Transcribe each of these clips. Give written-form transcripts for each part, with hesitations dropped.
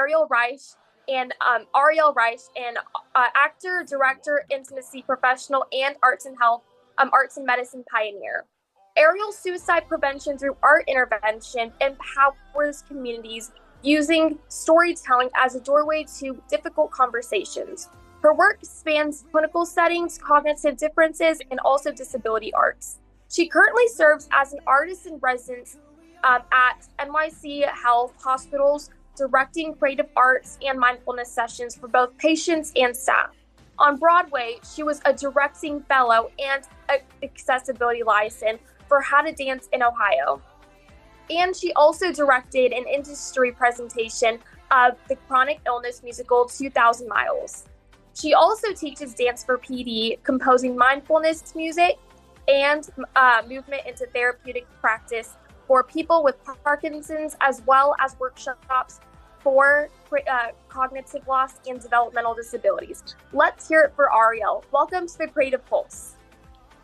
Ariel Reich, an actor, director, intimacy professional, and arts and medicine pioneer. Ariel's suicide prevention through art intervention empowers communities using storytelling as a doorway to difficult conversations. Her work spans clinical settings, cognitive differences, and also disability arts. She currently serves as an artist in residence at NYC Health Hospitals, directing creative arts and mindfulness sessions for both patients and staff. On Broadway, she was a directing fellow and an accessibility license for How to Dance in Ohio. And she also directed an industry presentation of the chronic illness musical 2,000 Miles. She also teaches dance for PD, composing mindfulness music and movement into therapeutic practice for people with Parkinson's, as well as workshops for cognitive loss and developmental disabilities. Let's hear it for Ariel. Welcome to the Creative Pulse.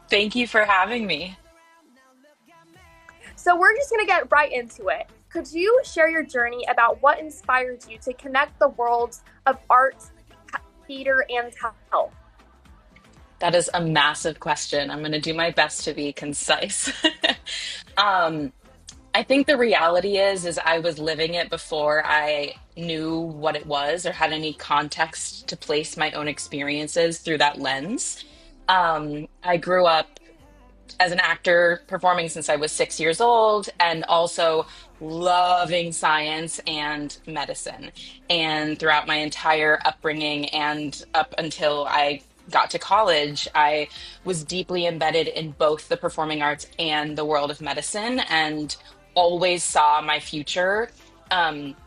Thank you for having me. So we're just going to get right into it. Could you share your journey about what inspired you to connect the worlds of art, theater, and health? That is a massive question. I'm going to do my best to be concise. I think the reality is I was living it before I knew what it was or had any context to place my own experiences through that lens. I grew up as an actor performing since I was 6 years old and also loving science and medicine. And throughout my entire upbringing and up until I got to college, I was deeply embedded in both the performing arts and the world of medicine and always saw my future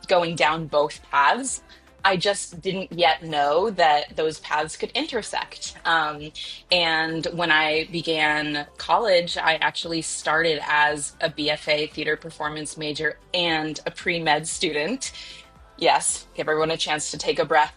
going down both paths. I just didn't yet know that those paths could intersect. And when I began college, I actually started as a BFA theater performance major and a pre-med student. Yes, give everyone a chance to take a breath.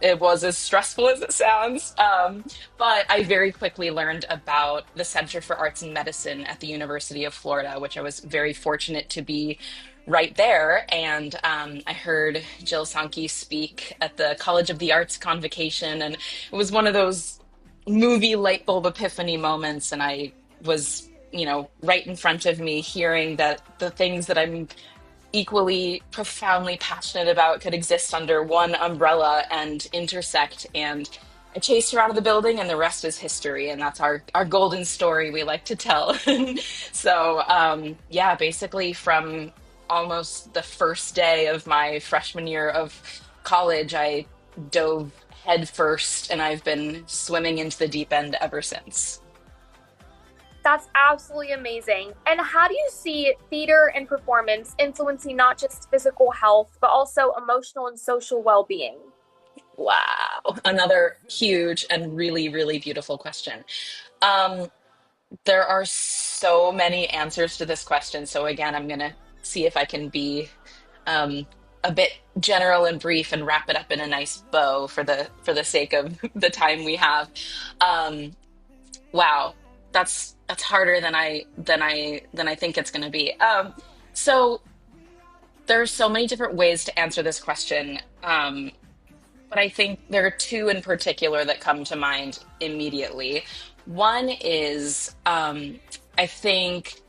It was as stressful as it sounds. But I very quickly learned about the Center for Arts and Medicine at the University of Florida, which I was very fortunate to be right there. And I heard Jill Sankey speak at the College of the Arts convocation, and it was one of those movie light bulb epiphany moments. And I was, right in front of me, hearing that the things that I'm equally profoundly passionate about could exist under one umbrella and intersect. And I chased her out of the building, and the rest is history. And that's our golden story we like to tell. So, yeah, basically from almost the first day of my freshman year of college, I dove headfirst, and I've been swimming into the deep end ever since. That's absolutely amazing. And how do you see theater and performance influencing not just physical health, but also emotional and social well-being? Wow. Another huge and really, really beautiful question. Um, there are so many answers to this question. So again, I'm going to see if I can be um, a bit general and brief and wrap it up in a nice bow for the sake of the time we have. Um, wow, that's harder than I think it's going to be. So there's so many different ways to answer this question. But I think there are two in particular that come to mind immediately. One is, I think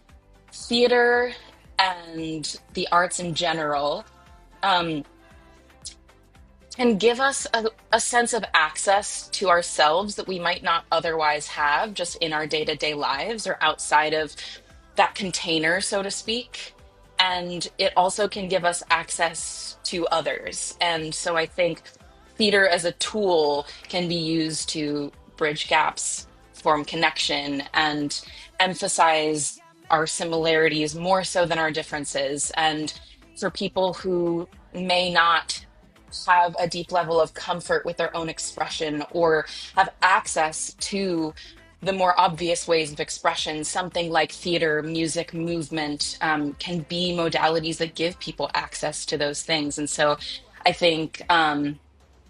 theater and the arts in general um, can give us a sense of access to ourselves that we might not otherwise have just in our day-to-day lives or outside of that container, so to speak. And it also can give us access to others. And so I think theater as a tool can be used to bridge gaps, form connection, and emphasize our similarities more so than our differences. And for people who may not have a deep level of comfort with their own expression or have access to the more obvious ways of expression, something like theater, music, movement can be modalities that give people access to those things. And so I think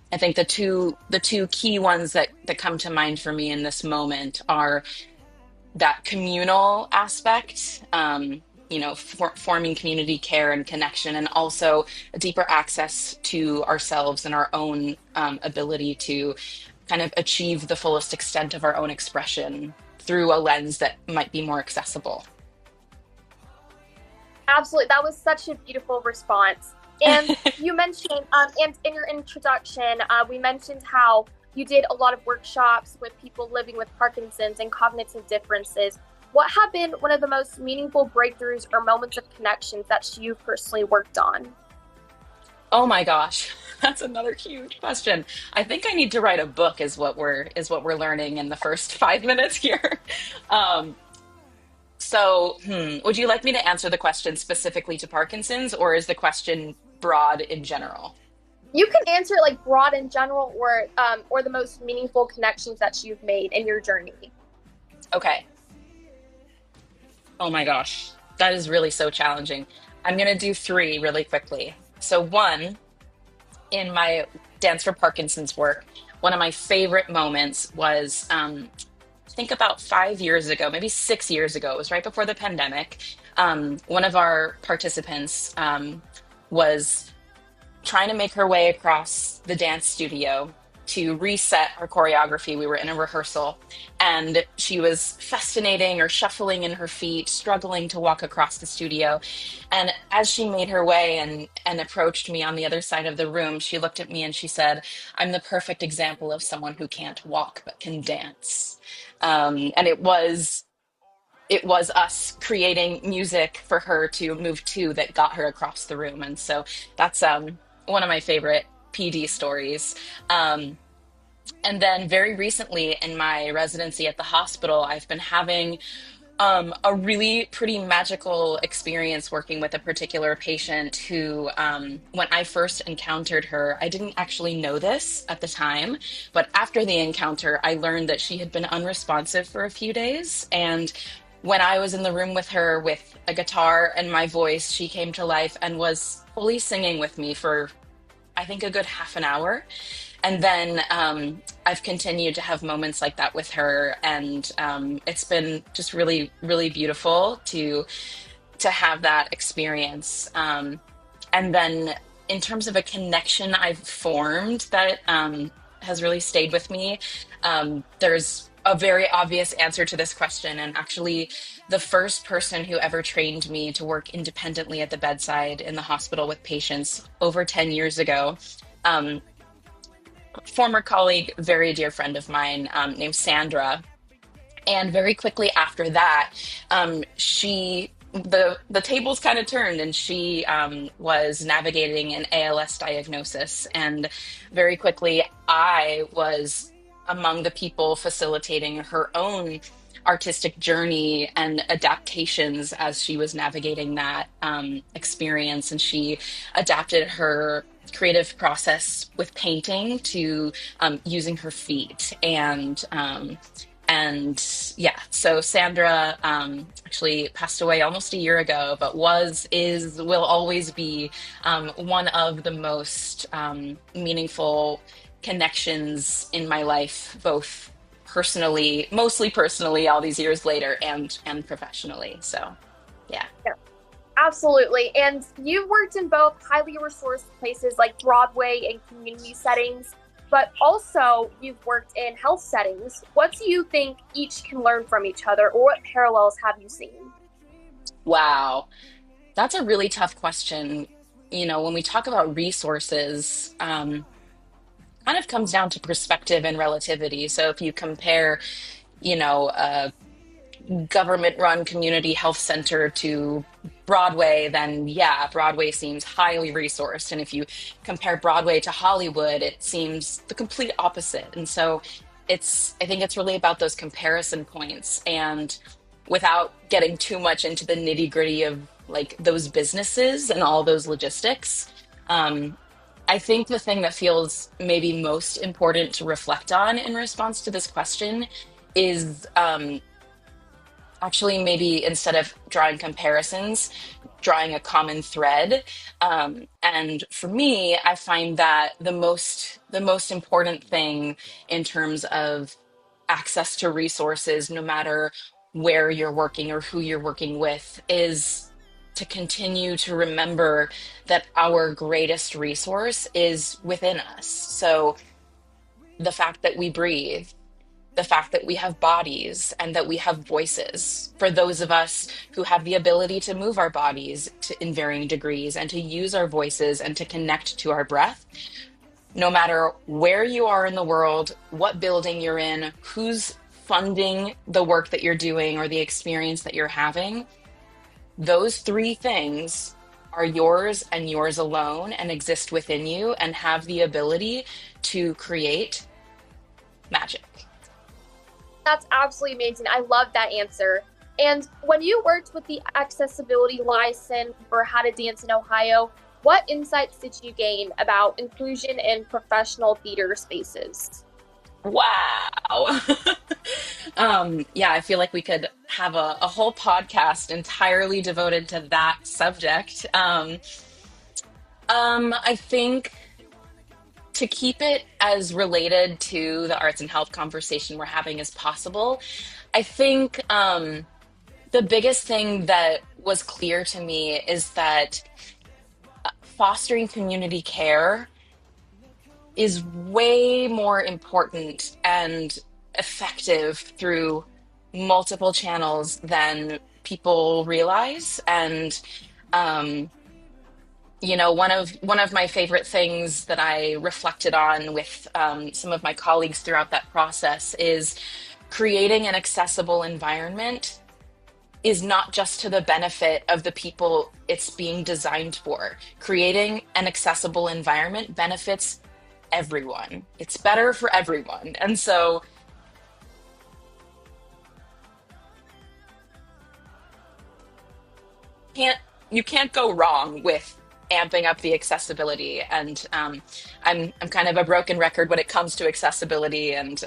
the two key ones that come to mind for me in this moment are that communal aspect, forming community care and connection, and also a deeper access to ourselves and our own ability to kind of achieve the fullest extent of our own expression through a lens that might be more accessible. Absolutely. That was such a beautiful response. And you mentioned, and in your introduction, we mentioned how you did a lot of workshops with people living with Parkinson's and cognitive differences. What have been one of the most meaningful breakthroughs or moments of connections that you personally worked on? Oh my gosh, that's another huge question. I think I need to write a book, is what we're learning in the first 5 minutes here. Um, would you like me to answer the question specifically to Parkinson's, or is the question broad in general? You can answer it like broad in general, or the most meaningful connections that you've made in your journey. Okay. Oh my gosh, that is really so challenging. I'm gonna do three really quickly. So one, in my Dance for Parkinson's work, one of my favorite moments was I think about 5 years ago, maybe 6 years ago. It was right before the pandemic. One of our participants was trying to make her way across the dance studio to reset her choreography. We were in a rehearsal, and she was festinating or shuffling in her feet, struggling to walk across the studio. And as she made her way and approached me on the other side of the room, she looked at me and she said, "I'm the perfect example of someone who can't walk but can dance." And it was us creating music for her to move to that got her across the room. And so that's one of my favorite PD stories. And then very recently in my residency at the hospital, I've been having a really pretty magical experience working with a particular patient who, when I first encountered her, I didn't actually know this at the time, but after the encounter, I learned that she had been unresponsive for a few days. And when I was in the room with her with a guitar and my voice, she came to life and was fully singing with me for, I think, a good half an hour. And then I've continued to have moments like that with her, and it's been just really, really beautiful to have that experience. And then in terms of a connection I've formed that has really stayed with me, there's a very obvious answer to this question. And actually, the first person who ever trained me to work independently at the bedside in the hospital with patients over 10 years ago. Um, Former colleague, very dear friend of mine, named Sandra. And very quickly after that, the tables kind of turned, and she was navigating an ALS diagnosis. And very quickly, I was among the people facilitating her own artistic journey and adaptations as she was navigating that experience. And she adapted her creative process with painting to using her feet. And yeah, so Sandra actually passed away almost a year ago, but will always be one of the most meaningful connections in my life, both personally, mostly personally, all these years later, and professionally. So, yeah. Yeah, absolutely. And you've worked in both highly resourced places like Broadway and community settings, but also you've worked in health settings. What do you think each can learn from each other, or what parallels have you seen? Wow, that's a really tough question. When we talk about resources, kind of comes down to perspective and relativity. So if you compare, a government run community health center to Broadway, then yeah, Broadway seems highly resourced. And if you compare Broadway to Hollywood, it seems the complete opposite. And so I think it's really about those comparison points. And without getting too much into the nitty gritty of like those businesses and all those logistics, I think the thing that feels maybe most important to reflect on in response to this question is actually maybe instead of drawing comparisons, drawing a common thread. And for me, I find that the most important thing in terms of access to resources, no matter where you're working or who you're working with, is to continue to remember that our greatest resource is within us. So the fact that we breathe, the fact that we have bodies and that we have voices, for those of us who have the ability to move our bodies in varying degrees and to use our voices and to connect to our breath, no matter where you are in the world, what building you're in, who's funding the work that you're doing or the experience that you're having, those three things are yours and yours alone and exist within you and have the ability to create magic. That's absolutely amazing. I love that answer. And when you worked with the accessibility license for How to Dance in Ohio, what insights did you gain about inclusion in professional theater spaces? Wow. Yeah, I feel like we could have a whole podcast entirely devoted to that subject. I think to keep it as related to the arts and health conversation we're having as possible, I think the biggest thing that was clear to me is that fostering community care is way more important and effective through multiple channels than people realize. And one of my favorite things that I reflected on with some of my colleagues throughout that process is creating an accessible environment is not just to the benefit of the people it's being designed for. Creating an accessible environment benefits everyone. It's better for everyone. And so can't you can't go wrong with amping up the accessibility. And I'm kind of a broken record when it comes to accessibility, and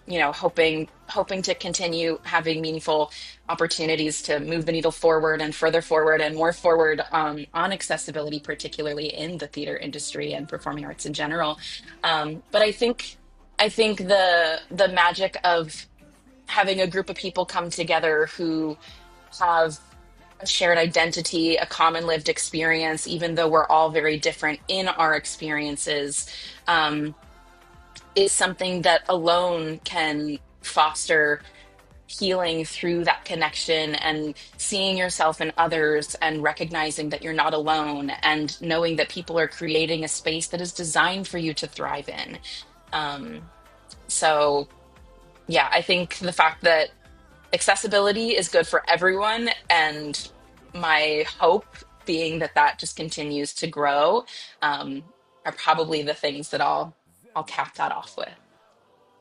hoping to continue having meaningful opportunities to move the needle forward and further forward and more forward on accessibility, particularly in the theater industry and performing arts in general. But I think the magic of having a group of people come together who have a shared identity, a common lived experience, even though we're all very different in our experiences, is something that alone can foster healing through that connection and seeing yourself in others and recognizing that you're not alone and knowing that people are creating a space that is designed for you to thrive in. Um, so, yeah, I think the fact that accessibility is good for everyone, and my hope being that that just continues to grow, um, are probably the things that I'll cap that off with.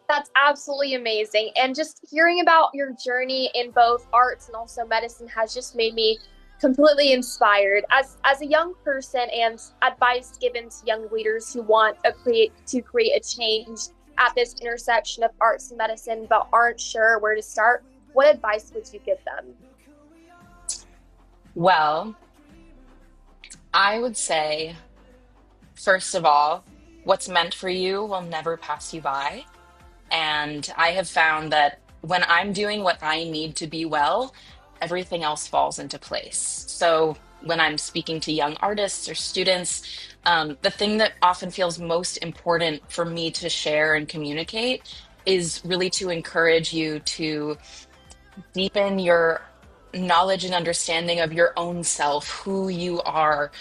That's absolutely amazing. And just hearing about your journey in both arts and also medicine has just made me completely inspired. As a young person and advice given to young leaders who want to create a change at this intersection of arts and medicine but aren't sure where to start, what advice would you give them? Well, I would say, first of all, what's meant for you will never pass you by. And I have found that when I'm doing what I need to be well, everything else falls into place. So when I'm speaking to young artists or students, the thing that often feels most important for me to share and communicate is really to encourage you to deepen your knowledge and understanding of your own self, who you are,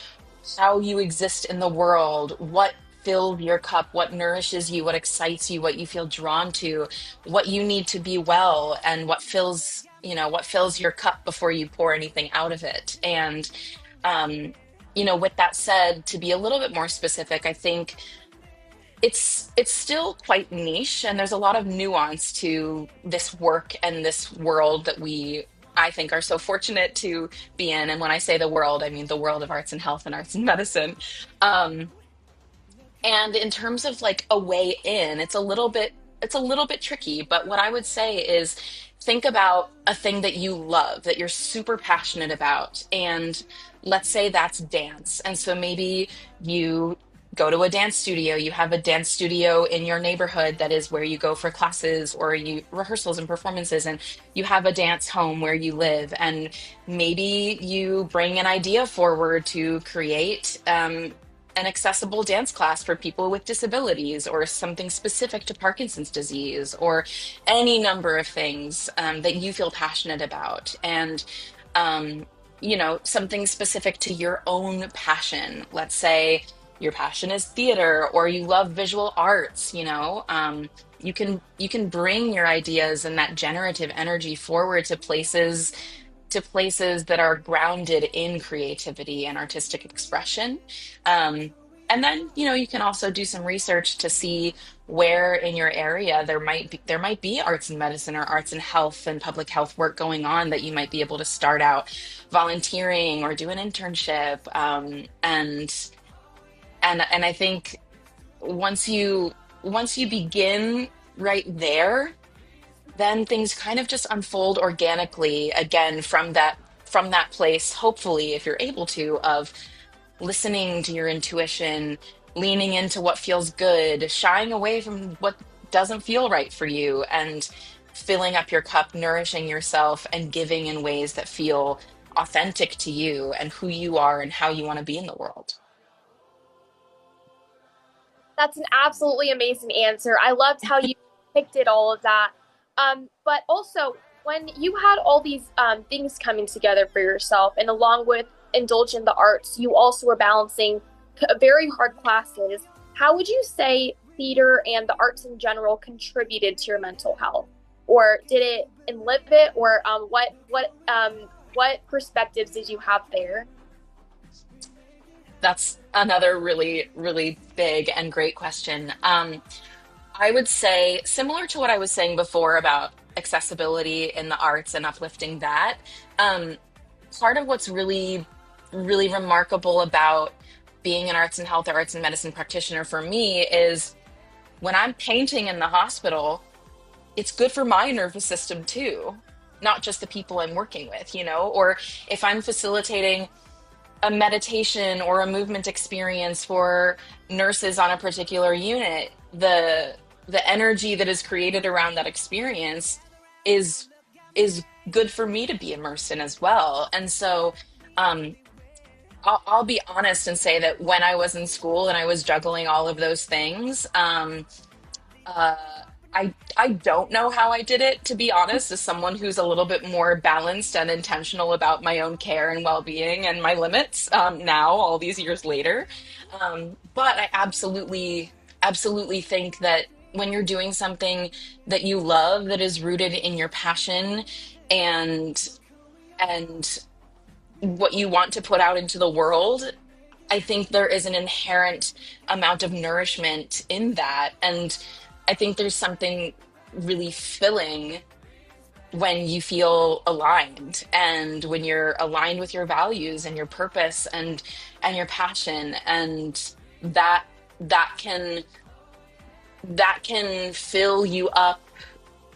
how you exist in the world, what fills your cup, what nourishes you, what excites you, what you feel drawn to, what you need to be well, and what fills your cup before you pour anything out of it. And with that said, to be a little bit more specific, I think it's still quite niche, and there's a lot of nuance to this work and this world that I think are so fortunate to be in. And when I say the world, I mean the world of arts and health and arts and medicine. And in terms of like a way in, it's a little bit tricky, but what I would say is think about a thing that you love, that you're super passionate about. And let's say that's dance. And so maybe you go to a dance studio. You have a dance studio in your neighborhood that is where you go for classes or you rehearsals and performances, and you have a dance home where you live. And maybe you bring an idea forward to create an accessible dance class for people with disabilities, or something specific to Parkinson's disease, or any number of things that you feel passionate about. And um, something specific to your own passion. Let's say your passion is theater, or you love visual arts. You can bring your ideas and that generative energy forward to places that are grounded in creativity and artistic expression. Um, and then, you can also do some research to see where in your area there might be arts and medicine or arts and health and public health work going on that you might be able to start out volunteering or do an internship. And I think once you begin right there, then things kind of just unfold organically again from that place, hopefully, if you're able to, of listening to your intuition, leaning into what feels good, shying away from what doesn't feel right for you, and filling up your cup, nourishing yourself, and giving in ways that feel authentic to you and who you are and how you want to be in the world. That's an absolutely amazing answer. I loved how you depicted all of that. But also, when you had all these things coming together for yourself, and along with indulging the arts, you also were balancing very hard classes. How would you say theater and the arts in general contributed to your mental health, or did it enlist it, or what perspectives did you have there? That's another really, really big and great question. I would say, similar to what I was saying before about accessibility in the arts and uplifting that, um, part of what's really, really remarkable about being an arts and health or arts and medicine practitioner for me is when I'm painting in the hospital, it's good for my nervous system too, not just the people I'm working with. Or if I'm facilitating a meditation or a movement experience for nurses on a particular unit, the energy that is created around that experience is is good for me to be immersed in as well. And so um, I'll be honest and say that when I was in school and I was juggling all of those things, uh, I don't know how I did it, to be honest, as someone who's a little bit more balanced and intentional about my own care and well-being and my limits, now, all these years later. But I absolutely, absolutely think that when you're doing something that you love, that is rooted in your passion and and what you want to put out into the world, I think there is an inherent amount of nourishment in that. And I think there's something really filling when you feel aligned, and when you're aligned with your values and your purpose and your passion. And that that can that can fill you up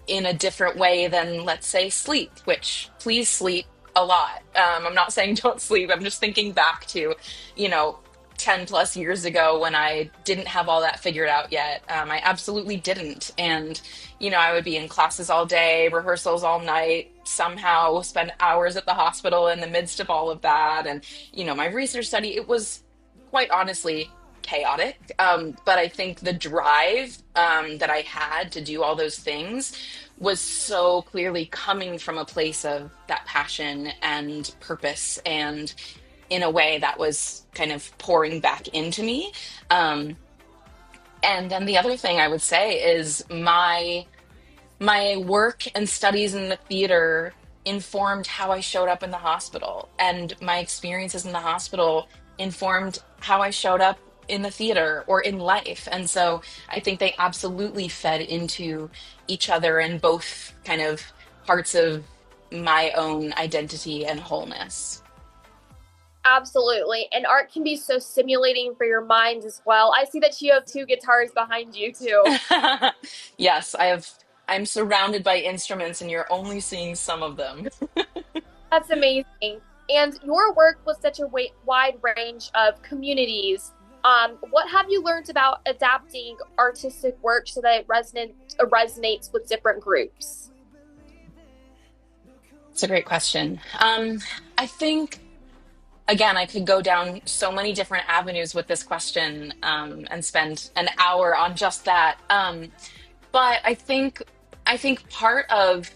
in a different way than, let's say, sleep, which, please sleep a lot. I'm not saying don't sleep. I'm just thinking back to, you know, 10 plus years ago when I didn't have all that figured out yet. I absolutely didn't. And, I would be in classes all day, rehearsals all night, somehow spend hours at the hospital in the midst of all of that. And, my research study, it was quite honestly chaotic. But I think the drive that I had to do all those things was so clearly coming from a place of that passion and purpose, and in a way that was kind of pouring back into me. Um, and then the other thing I would say is my work and studies in the theater informed how I showed up in the hospital, and my experiences in the hospital informed how I showed up in the theater or in life. And so I think they absolutely fed into each other in both kind of parts of my own identity and wholeness. Absolutely. And art can be so stimulating for your mind as well. I see that you have two guitars behind you too. Yes, I'm surrounded by instruments and you're only seeing some of them. That's amazing. And your work was such a wide range of communities. What have you learned about adapting artistic work so that it resonates with different groups? It's a great question. I think, again, I could go down so many different avenues with this question, and spend an hour on just that. But I think part of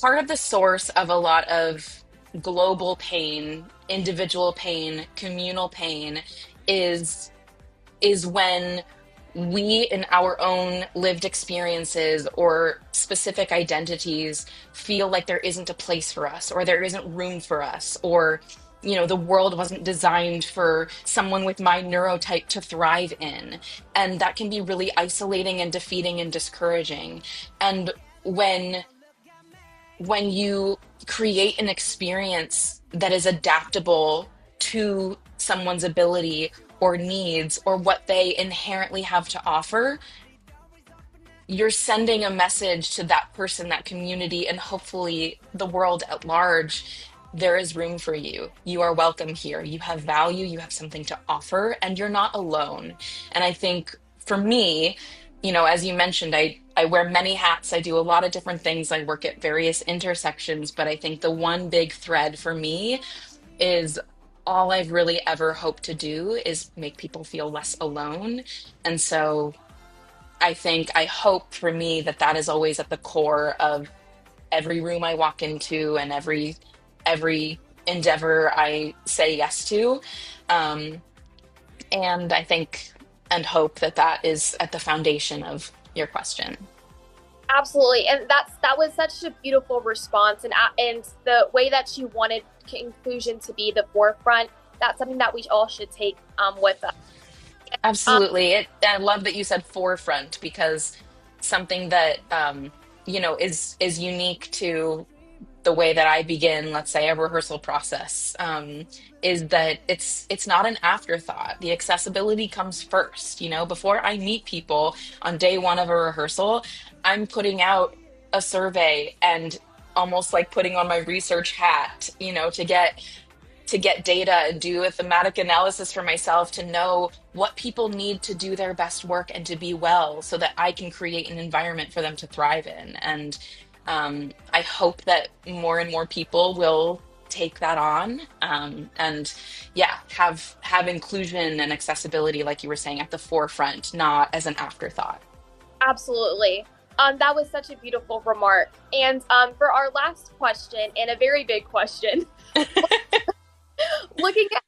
the source of a lot of global pain, individual pain, communal pain is when we, in our own lived experiences or specific identities, feel like there isn't a place for us, or there isn't room for us, or the world wasn't designed for someone with my neurotype to thrive in. And that can be really isolating and defeating and discouraging. And when you create an experience that is adaptable to someone's ability or needs or what they inherently have to offer, you're sending a message to that person, that community, and hopefully the world at large. There is room for you. You are welcome here. You have value, you have something to offer, and you're not alone. And I think for me, as you mentioned, I wear many hats. I do a lot of different things. I work at various intersections, but I think the one big thread for me is all I've really ever hoped to do is make people feel less alone. And so I hope for me that that is always at the core of every room I walk into and every endeavor I say yes to. Um, and I think and hope that that is at the foundation of your question. Absolutely, and that was such a beautiful response, and the way that you wanted conclusion to be the forefront. That's something that we all should take with us. Um, Absolutely. I love that you said forefront because something that is unique to the way that I begin, let's say, a rehearsal process, is that it's not an afterthought. The accessibility comes first. Before I meet people on day one of a rehearsal, I'm putting out a survey and almost like putting on my research hat, to get data and do a thematic analysis for myself to know what people need to do their best work and to be well so that I can create an environment for them to thrive in. And I hope that more and more people will take that on, and yeah, have inclusion and accessibility, like you were saying, at the forefront, not as an afterthought. Absolutely. That was such a beautiful remark. And for our last question, and a very big question, looking at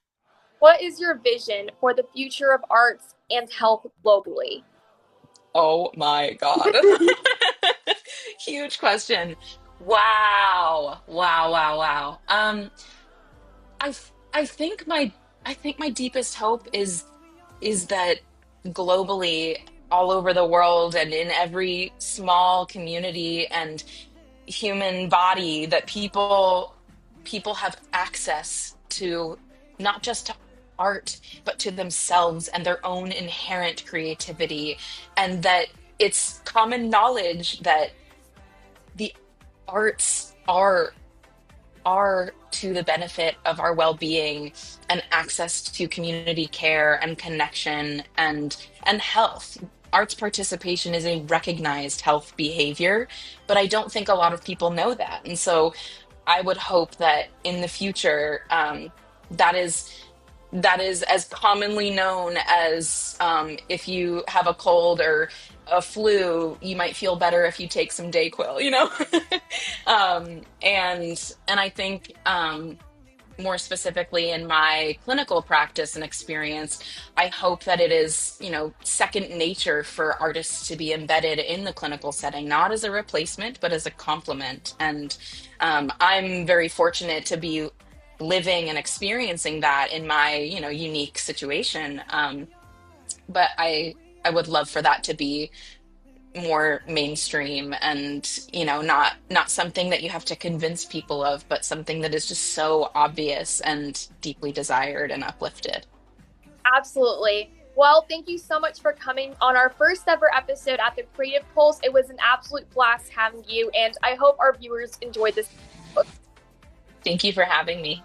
what is your vision for the future of arts and health globally? Oh my God. Huge question. Wow. Wow, wow, wow. I I think my deepest hope is that globally, all over the world and in every small community and human body, that people have access to not just to art, but to themselves and their own inherent creativity, and that it's common knowledge that the arts are to the benefit of our well-being and access to community care and connection and health. Arts participation is a recognized health behavior, but I don't think a lot of people know that. And so I would hope that in the future, that is that is as commonly known as, if you have a cold or a flu, you might feel better if you take some Dayquil. And I think, more specifically in my clinical practice and experience, I hope that it is, second nature for artists to be embedded in the clinical setting, not as a replacement, but as a complement. And I'm very fortunate to be living and experiencing that in my, unique situation. But I would love for that to be more mainstream and not something that you have to convince people of, but something that is just so obvious and deeply desired and uplifted. Absolutely. Well, thank you so much for coming on our first ever episode at the Creative Pulse. It was an absolute blast having you, and I hope our viewers enjoyed this. Thank you for having me.